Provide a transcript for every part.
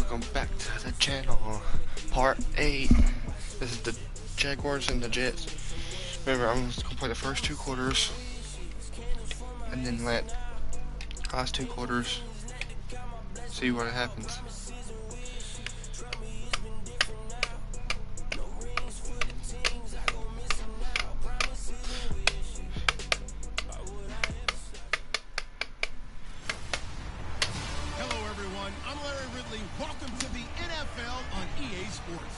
welcome back to the channel. Part 8. This is the Jaguars and the Jets. Remember, I'm just gonna play the first 2 quarters and then let last 2 quarters see what happens. Welcome to the NFL on EA Sports.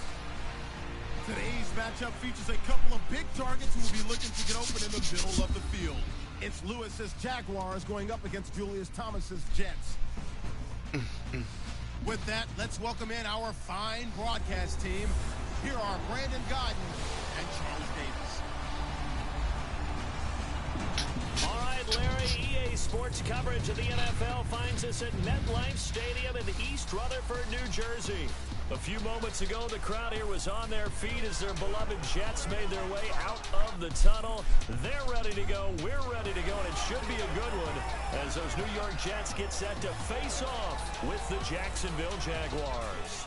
Today's matchup features a couple of big targets who will be looking to get open in the middle of the field. It's Lewis's Jaguars going up against Julius Thomas's Jets. With that, let's welcome in our fine broadcast team. Here are Brandon Godden and Charles Davis. All right, Larry, EA Sports coverage of the NFL finds us at MetLife Stadium in East Rutherford, New Jersey. A few moments ago, the crowd here was on their feet as their beloved Jets made their way out of the tunnel. They're ready to go. We're ready to go, and it should be a good one as those New York Jets get set to face off with the Jacksonville Jaguars.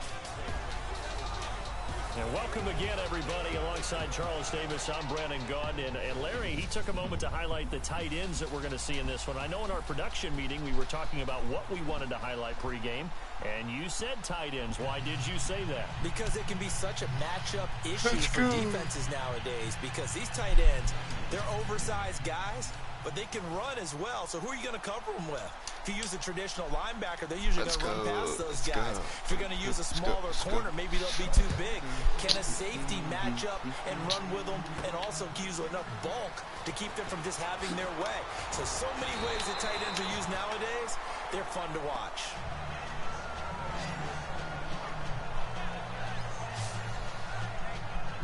And welcome again, everybody. Alongside Charles Davis, I'm Brandon Godden. And Larry, he took a moment to highlight the tight ends that we're going to see in this one. I know in our production meeting we were talking about what we wanted to highlight pregame, and you said tight ends. Why did you say that? Because it can be such a matchup issue for defenses nowadays, because these tight ends, they're oversized guys, but they can run as well. So who are you going to cover them with? If you use a traditional linebacker, they're usually going to run past those guys. If you're going to use a smaller corner, maybe they'll be too big. Can a safety match up and run with them and also use enough bulk to keep them from just having their way? So many ways that tight ends are used nowadays. They're fun to watch.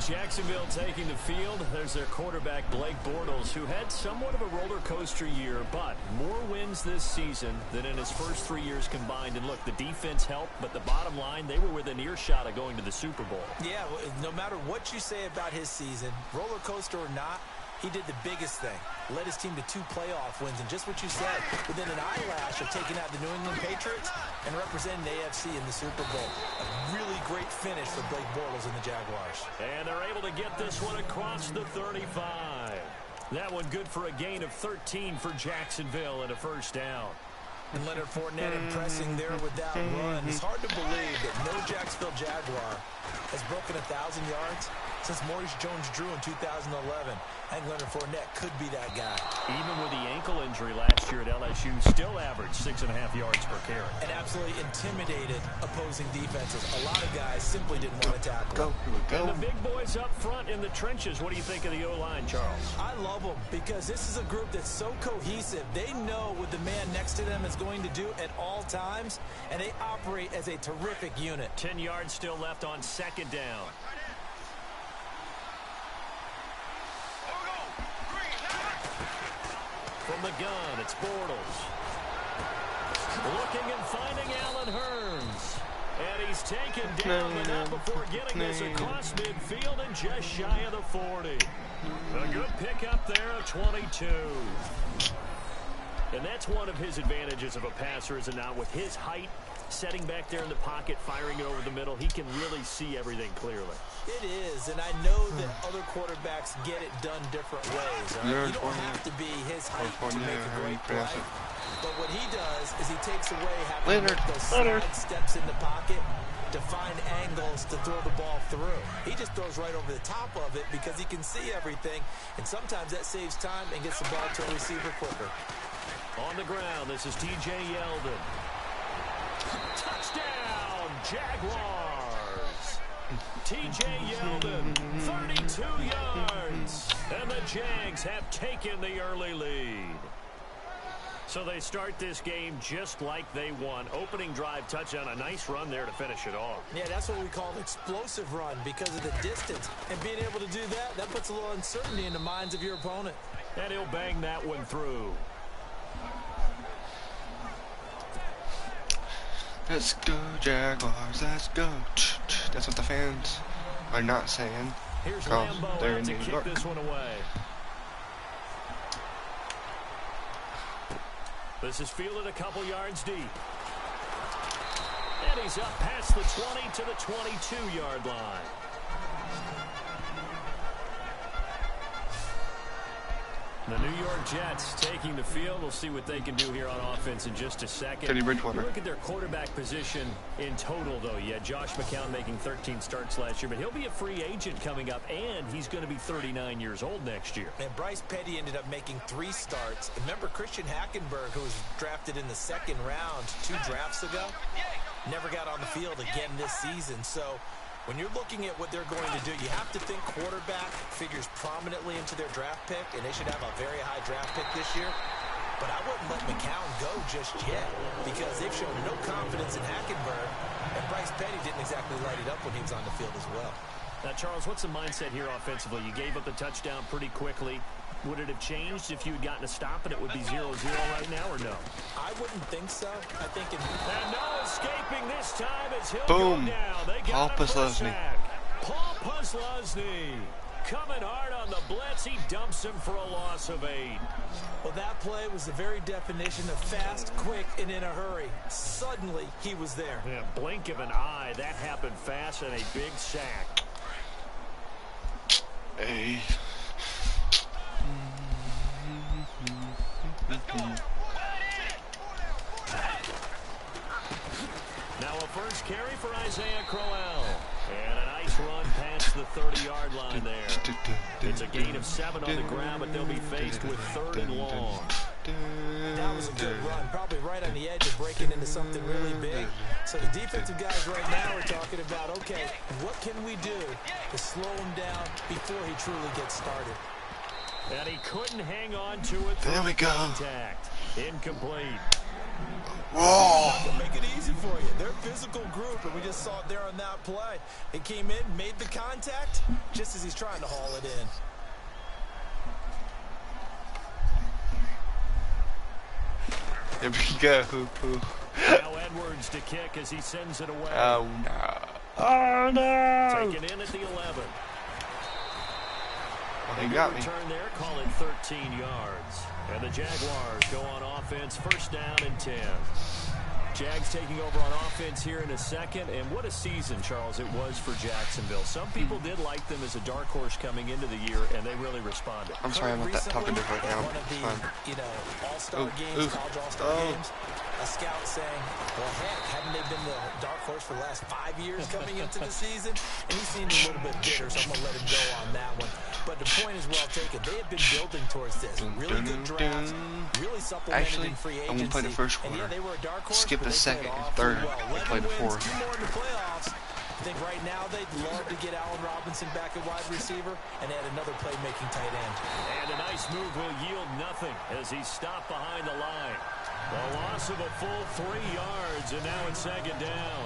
Jacksonville taking the field. There's their quarterback, Blake Bortles, who had somewhat of a roller coaster year, but more wins this season than in his first 3 years combined. And look, the defense helped, but the bottom line, they were within earshot of going to the Super Bowl. Yeah, no matter what you say about his season, roller coaster or not, he did the biggest thing. Led his team to 2 playoff wins, and just what you said, within an eyelash of taking out the New England Patriots and representing the AFC in the Super Bowl. A really great finish for Blake Bortles and the Jaguars. And they're able to get this one across the 35. That one good for a gain of 13 for Jacksonville and a first down. And Leonard Fournette impressing there with that run. It's hard to believe that no Jacksonville Jaguar has broken 1,000 yards since Maurice Jones-Drew in 2011. I think Leonard Fournette could be that guy. Even with the ankle injury last year at LSU, still averaged 6.5 yards per carry. And absolutely intimidated opposing defenses. A lot of guys simply didn't want to tackle. And the big boys up front in the trenches. What do you think of the O-line, Charles? I love them because this is a group that's so cohesive. They know what the man next to them is going to do at all times, and they operate as a terrific unit. 10 yards still left on second down. From the gun, it's Bortles. Looking and finding Allen Hurns. And he's taken down, but not before getting this across midfield and just shy of the 40. A good pickup there of 22. And that's one of his advantages of a passer, is it not? With his height, setting back there in the pocket, firing it over the middle, he can really see everything clearly. It is, and I know that other quarterbacks get it done different ways. Right? You don't have to be his height to make a great play. But what he does is he takes away having to make those slide steps in the pocket to find angles to throw the ball through. He just throws right over the top of it because he can see everything, and sometimes that saves time and gets the ball to a receiver quicker. On the ground, this is T.J. Yeldon. Touchdown, Jaguars! T.J. Yeldon, 32 yards. And the Jags have taken the early lead. So they start this game just like they won. Opening drive touchdown, a nice run there to finish it off. Yeah, that's what we call an explosive run because of the distance. And being able to do that, that puts a little uncertainty in the minds of your opponent. And he'll bang that one through. Let's go, Jaguars, let's go. That's what the fans are not saying. Here's Lambeau they're out in to New kick York. this one away. This is fielded a couple yards deep. And he's up past the 20 to the 22-yard line. The New York Jets taking the field. We'll see what they can do here on offense in just a second. Teddy Bridgewater. Look at their quarterback position in total, though. You had Josh McCown making 13 starts last year, but he'll be a free agent coming up, and he's going to be 39 years old next year. And Bryce Petty ended up making 3 starts. Remember Christian Hackenberg, who was drafted in the 2nd round 2 drafts ago, never got on the field again this season. So when you're looking at what they're going to do, you have to think quarterback figures prominently into their draft pick, and they should have a very high draft pick this year. But I wouldn't let McCown go just yet because they've shown no confidence in Hackenberg, and Bryce Petty didn't exactly light it up when he was on the field as well. Now, Charles, what's the mindset here offensively? You gave up the touchdown pretty quickly. Would it have changed if you had gotten a stop and it would be 0-0 right now, or no? I wouldn't think so. I think and no escaping this time as he'll Boom. go down. They Paul got him for a Posluszny. sack. Paul Posluszny coming hard on the blitz. He dumps him for a loss of 8. Well, that play was the very definition of fast, quick, and in a hurry. Suddenly, he was there. Yeah, blink of an eye. That happened fast and a big sack. Hey. Now a first carry for Isaiah Crowell. And a nice run past the 30-yard line there. It's a gain of 7 on the ground, but they'll be faced with 3rd and long. That was a good run, probably right on the edge of breaking into something really big. So the defensive guys right now are talking about, okay, what can we do to slow him down before he truly gets started? And he couldn't hang on to it. There we go. Contact. Incomplete. Whoa. Not gonna make it easy for you. They're a physical group, and we just saw it there on that play. He came in, made the contact, just as he's trying to haul it in. There we go. Now Edwards to kick as he sends it away. Oh no. Oh no. Taken in at the 11. They got me. Turn there, call it 13 yards. And the Jaguars go on offense, first down and 10. Jags taking over on offense here in a second. And what a season, Charles, it was for Jacksonville. Some people did like them as a dark horse coming into the year, and they really responded. I'm sorry, I'm not that talkative right now. One of the, all-star games, college all-star games, a scout saying, well, heck, haven't they been the dark horse for the last 5 years coming into the season? And he seemed a little bit bitter, so I'm going to let him go on that one. But the point is well taken. They have been building towards this. Really good drafts, really supplemented in free agency. I'm going to play the first quarter. And yeah, they were a dark horse, Skip the second and third. We'll play the fourth. 2 more in the playoffs. I think right now they'd love to get Allen Robinson back at wide receiver and add another playmaking tight end. And a nice move will yield nothing as he's stopped behind the line. A loss of a full 3 yards, and now it's 2nd down.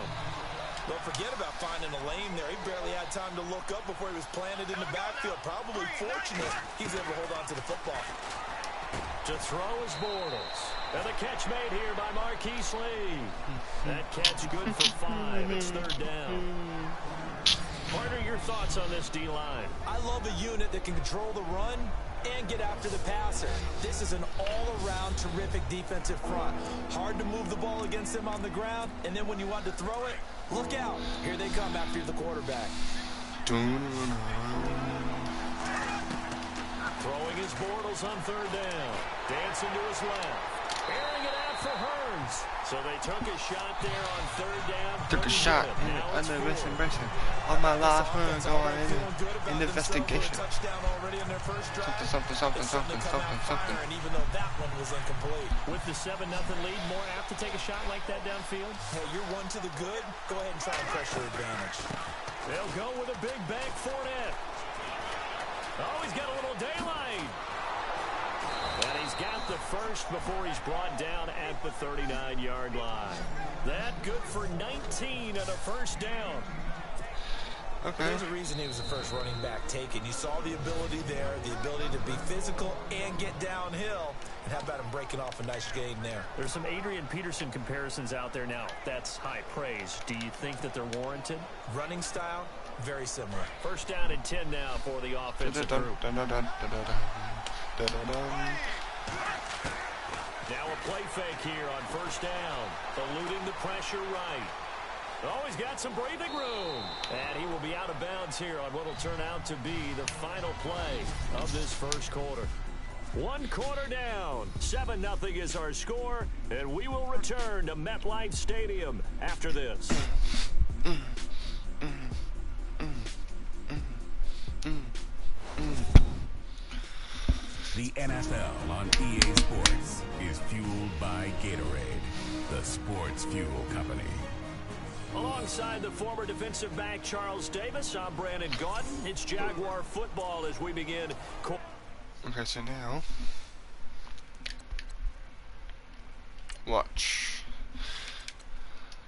Don't forget about finding a lane there. He barely had time to look up before he was planted in the backfield. Probably fortunate he's able to hold on to the football. To throw is Bortles. And the catch made here by Marquise Lee. That catch good for 5. It's 3rd down. Partner, your thoughts on this D-line? I love a unit that can control the run and get after the passer. This is an all-around terrific defensive front. Hard to move the ball against them on the ground, and then when you want to throw it, look out. Here they come after the quarterback. Throwing his Bortles on 3rd down. Dancing to his left. Airing it out for Hearns. So they took a shot there on 3rd down. Took a shot. Under investigation. All my life, going in investigation. Something. And even though that one was incomplete. With the 7-0 lead, more apt to take a shot like that downfield? Hey, you're one to the good. Go ahead and try and press your advantage. They'll go with a big bank Fournette. Oh, he's got a little daylight. And he's got the first before he's brought down at the 39-yard line. That good for 19 and a first down. Okay. There's a reason he was the first running back taken. You saw the ability there, the ability to be physical and get downhill. And how about him breaking off a nice gain there? There's some Adrian Peterson comparisons out there now. That's high praise. Do you think that they're warranted? Running style, very similar. First down and 10 now for the offensive group. Now a play fake here on first down. Eluding the pressure right. Oh, he's got some breathing room. And he will be out of bounds here on what will turn out to be the final play of this first quarter. 1 quarter down. 7-0 is our score, and we will return to MetLife Stadium after this. The NFL on EA Sports is fueled by Gatorade, the sports fuel company. Alongside the former defensive back Charles Davis, I'm Brandon Gaudin. It's Jaguar football as we begin. Okay, so now, watch.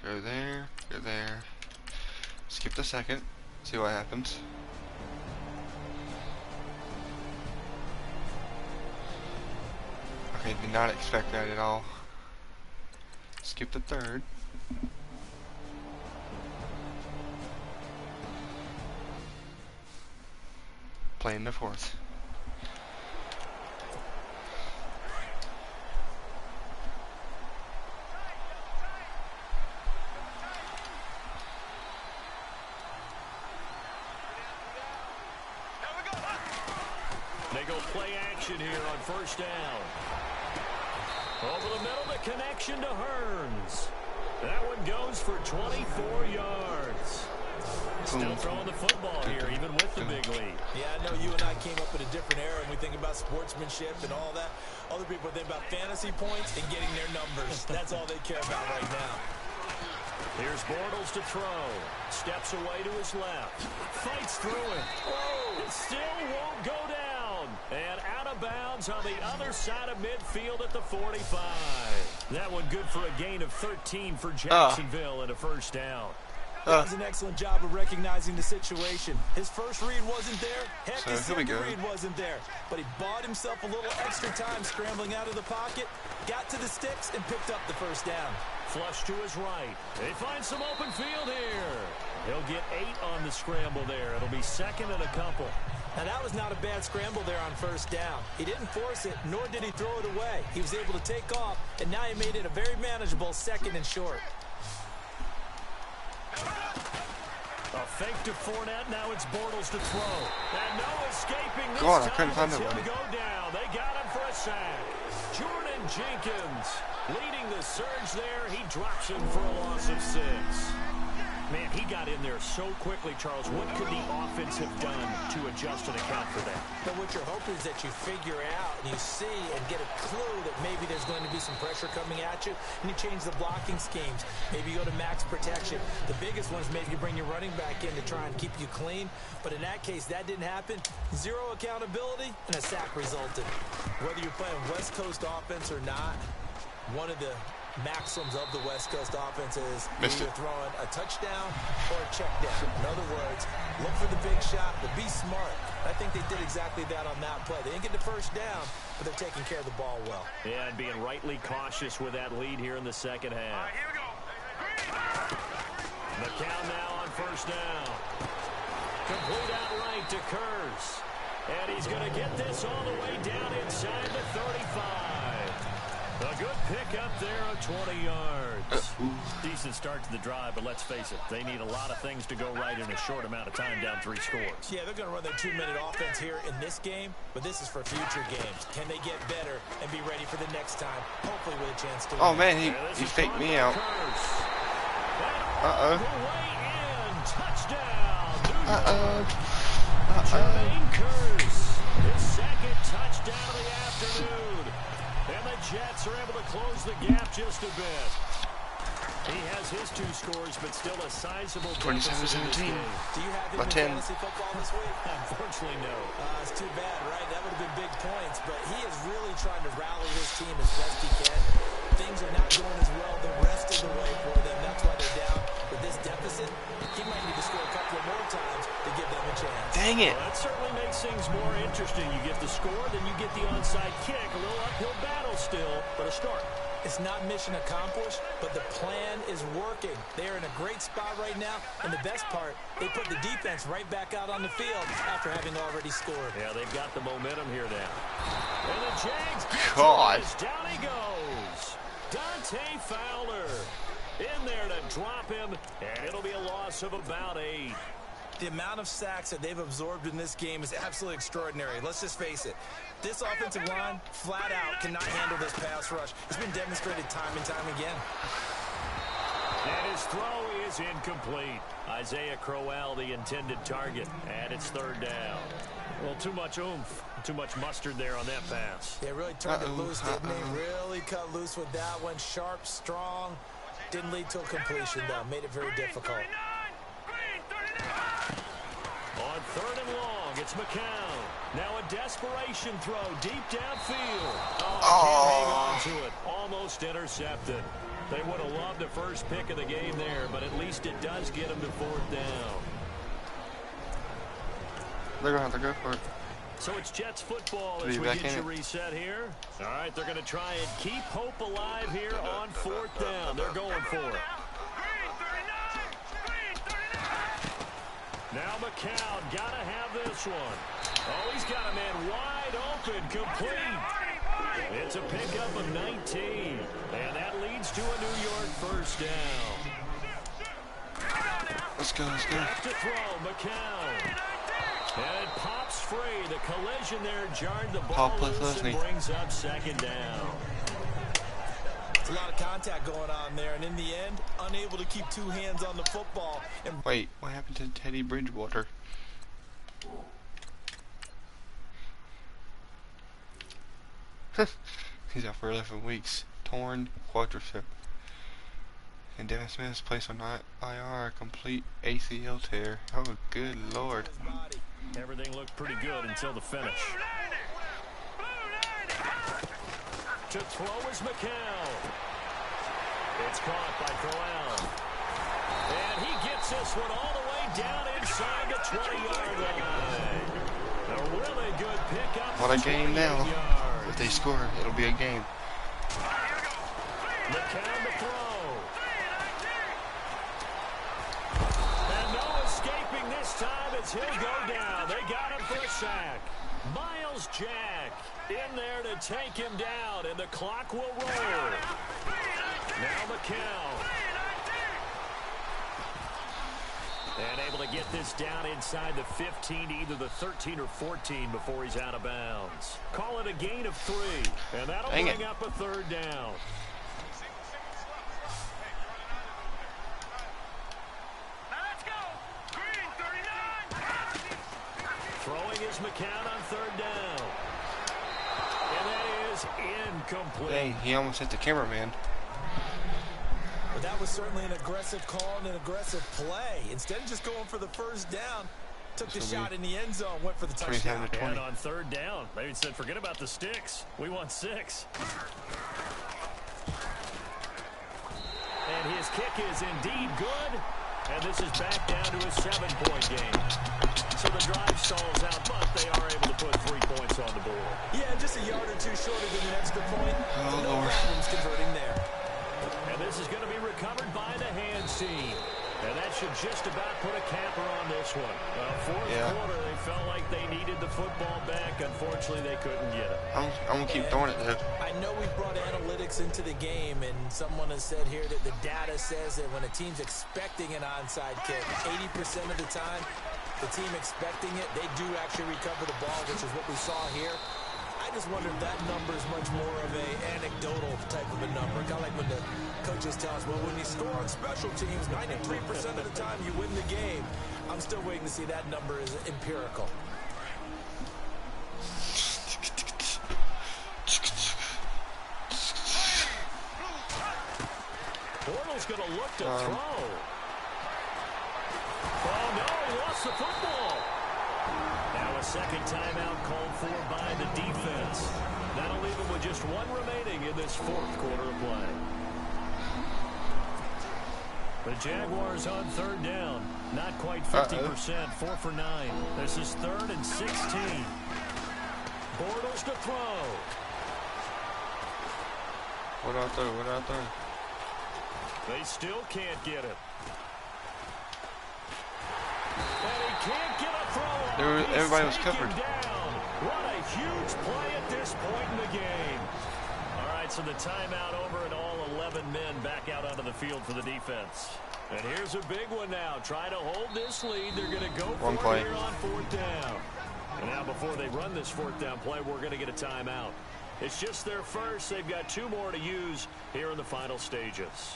Go there, skip the second, see what happens. Okay, did not expect that at all. Skip the third. Playing the fourth. They go play action here on first down. Over the middle, the connection to Hearns. That one goes for 24 yards. Still throwing the football here, even with the big lead. Yeah, I know you and I came up in a different era, and we think about sportsmanship and all that. Other people think about fantasy points and getting their numbers. That's all they care about right now. Here's Bortles to throw. Steps away to his left. Fights through it. Whoa! It still won't go down. And out of bounds on the other side of midfield at the 45. That one good for a gain of 13 for Jacksonville and a first down. That was an excellent job of recognizing the situation. His first read wasn't there. Heck, his second read wasn't there. But he bought himself a little extra time scrambling out of the pocket, got to the sticks, and picked up the first down. Flush to his right. They find some open field here. He'll get 8 on the scramble there. It'll be second and a couple. Now, that was not a bad scramble there on first down. He didn't force it, nor did he throw it away. He was able to take off, and now he made it a very manageable second and short. A fake to Fournette. Now it's Bortles to throw. And no escaping this God, I time. couldn't find He'll nobody. go down. They got him for a sack. Jordan Jenkins leading the surge there. He drops him for a loss of 6. Man, he got in there so quickly, Charles. What could the offense have done to adjust and account for that? But what you're hoping is that you figure out and you see and get a clue that maybe there's going to be some pressure coming at you, and you change the blocking schemes. Maybe you go to max protection. The biggest one is maybe you bring your running back in to try and keep you clean. But in that case, that didn't happen. 0 accountability, and a sack resulted. Whether you're playing West Coast offense or not, one of the maxims of the West Coast offense is either throwing a touchdown or a check down. In other words, look for the big shot, but be smart. I think they did exactly that on that play. They didn't get the first down, but they're taking care of the ball well. Yeah, and being rightly cautious with that lead here in the second half. Here we go. The count now on first down. Complete out right to Kurz. And he's going to get this all the way down inside the 35. A good pick up there of 20 yards. Decent start to the drive, but let's face it, they need a lot of things to go right in a short amount of time, down 3 scores. Yeah, they're going to run their 2-minute offense here in this game, but this is for future games. Can they get better and be ready for the next time, hopefully with a chance to win? Oh man, he faked me out. The way in, touchdown. Jermaine Curse, his second touchdown of the afternoon. And the Jets are able to close the gap just a bit. He has his 2 scores, but still a sizable 27-17. Do you have him in fantasy football this week? Unfortunately, no. It's too bad, right? That would have been big points, but he is really trying to rally his team as best he can. Things are not going as well the rest of the way for them. That's why they're down with this deficit. He might need to score a couple of more times to give them a chance. Dang it. Well, that certainly makes things more interesting. You get the score, then you get the onside kick. A little uphill battle still, but a start. It's not mission accomplished, but the plan is working. They're in a great spot right now, and the best part, they put the defense right back out on the field after having already scored. Yeah, they've got the momentum here now. And the Jags God. down he goes. Dante Fowler. In there to drop him, and it'll be a loss of about 8. The amount of sacks that they've absorbed in this game is absolutely extraordinary. Let's just face it. This offensive line, flat out, cannot handle this pass rush. It's been demonstrated time and time again. And his throw is incomplete. Isaiah Crowell, the intended target, and it's 3rd down. Well, too much oomph, too much mustard there on that pass. They really turned it loose, didn't they? Really cut loose with that one. Sharp, strong. Didn't lead to a completion, though. Made it very difficult. On 3rd and long, it's McCown. Now a desperation throw deep downfield. Oh, can't hang on to it. Almost intercepted. They would have loved the first pick of the game there, but at least it does get them to 4th down. They're going to have to go for it. So it's Jets football as we get you reset here. All right, they're going to try and keep hope alive here on 4th down. They're going for it. Now McCown got to have this one. Oh, he's got a man wide open, complete. It's a pickup of 19, and that leads to a New York 1st down. Let's go, let's go. Back to throw, McCown. And it pops free. The collision there jarred the ball loose and brings up 2nd down. It's a lot of contact going on there, and in the end, unable to keep 2 hands on the football. And wait, what happened to Teddy Bridgewater? He's out for 11 weeks. Torn quadricep. And Devin Smith is placed on IR, complete ACL tear. Oh, good lord. Everything looked pretty good until the finish. To throw is McCown. It's caught by Crowell. And he gets this one all the way down inside the 20-yard line. A really good pickup. What a game now. If they score, it'll be a game. McCown to throw. And no escaping this time as he'll go down. They got him for a sack. Miles Jack in there to take him down, and the clock will roll. Now McCown. And able to get this down inside the 15, either the 13 or 14 before he's out of bounds. Call it a gain of 3, and that'll bring up a 3rd down. Throwing is McCown on 3rd down. And that is incomplete. Dang, he almost hit the cameraman. But that was certainly an aggressive call and an aggressive play. Instead of just going for the 1st down, took the shot in the end zone, went for the touchdown. And on 3rd down, they said, forget about the sticks. We want 6. And his kick is indeed good. And this is back down to a 7-point game. So the drive stalls out, but they are able to put 3 points on the board. Yeah, just a yard or 2 shorter than an extra point. Oh, no Lord. problems converting there. And this is going to be recovered by the hands team. And that should just about put a capper on this one. 4th quarter, they felt like they needed the football back. Unfortunately, they couldn't get it. I'm going to keep throwing it, though. I know we brought analytics into the game, and someone has said here that the data says that when a team's expecting an onside kick, 80% of the time, the team expecting it, they do actually recover the ball, which is what we saw here. I just wonder if that number is much more of a anecdotal type of a number. Kind of like when the coaches tell us, well, when you score on special teams, 93% of the time you win the game. I'm still waiting to see that number is empirical. Bortles going to look to throw. Oh, no, he lost the football. Now a 2nd timeout called for by the defense. That'll leave him with just 1 remaining in this 4th quarter of play. The Jaguars on 3rd down. Not quite 50%, 4 for 9. This is 3rd and 16. Bortles to throw. What do I throw? What do I throw? They still can't get it. And he can't get a throw. Everybody was covered. Down. What a huge play at this point in the game. All right, right, so the timeout over and all 11 men back out onto the field for the defense. And here's a big one now. Try to hold this lead. They're going to go for it here on 4th down. And now before they run this 4th down play, we're going to get a timeout. It's just their first. They've got 2 more to use here in the final stages.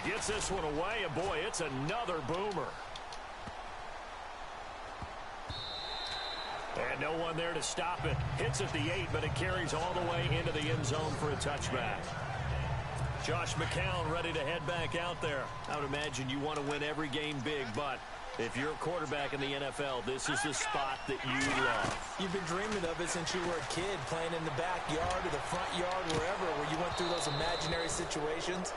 He gets this one away, and boy, it's another boomer. And no one there to stop it. Hits at the 8, but it carries all the way into the end zone for a touchback. Josh McCown ready to head back out there. I would imagine you want to win every game big, but if you're a quarterback in the NFL, this is the spot that you love. You've been dreaming of it since you were a kid, playing in the backyard or the front yard, wherever, where you went through those imaginary situations.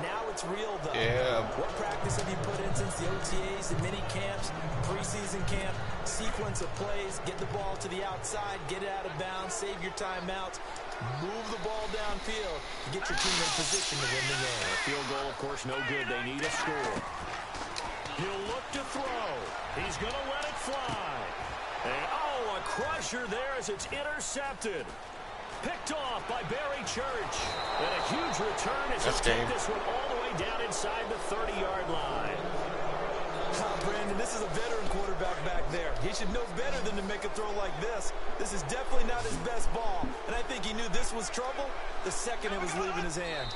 Now it's real, though. Yeah. What practice have you put in since the OTAs, the mini camps, preseason camp, sequence of plays, get the ball to the outside, get it out of bounds, save your timeouts, move the ball downfield to get your team in position to win the game. A field goal, of course, no good. They need a score. He'll look to throw. He's going to let it fly. And, oh, a crusher there as it's intercepted. Picked off by Barry Church. And a huge return as he takes this one all the way down inside the 30-yard line. Brandon, this is a veteran quarterback back there. He should know better than to make a throw like this. This is definitely not his best ball. And I think he knew this was trouble the second it was leaving his hand.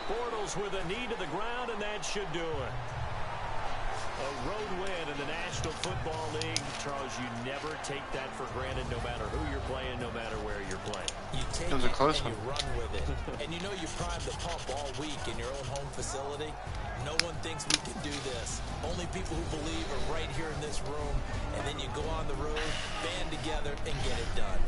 Bortles with a knee to the ground, and that should do it. A road win in the National Football League. Charles, you never take that for granted, no matter who you're playing, no matter where you're playing. You take it was a close and one. You run with it. And you know you primed the pump all week in your own home facility. No one thinks we can do this. Only people who believe are right here in this room. And then you go on the road, band together, and get it done.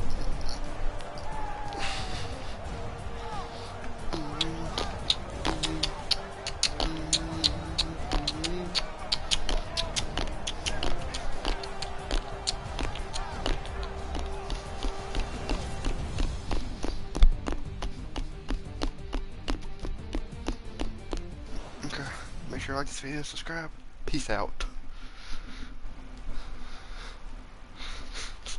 Make sure you like this video, subscribe. Peace out.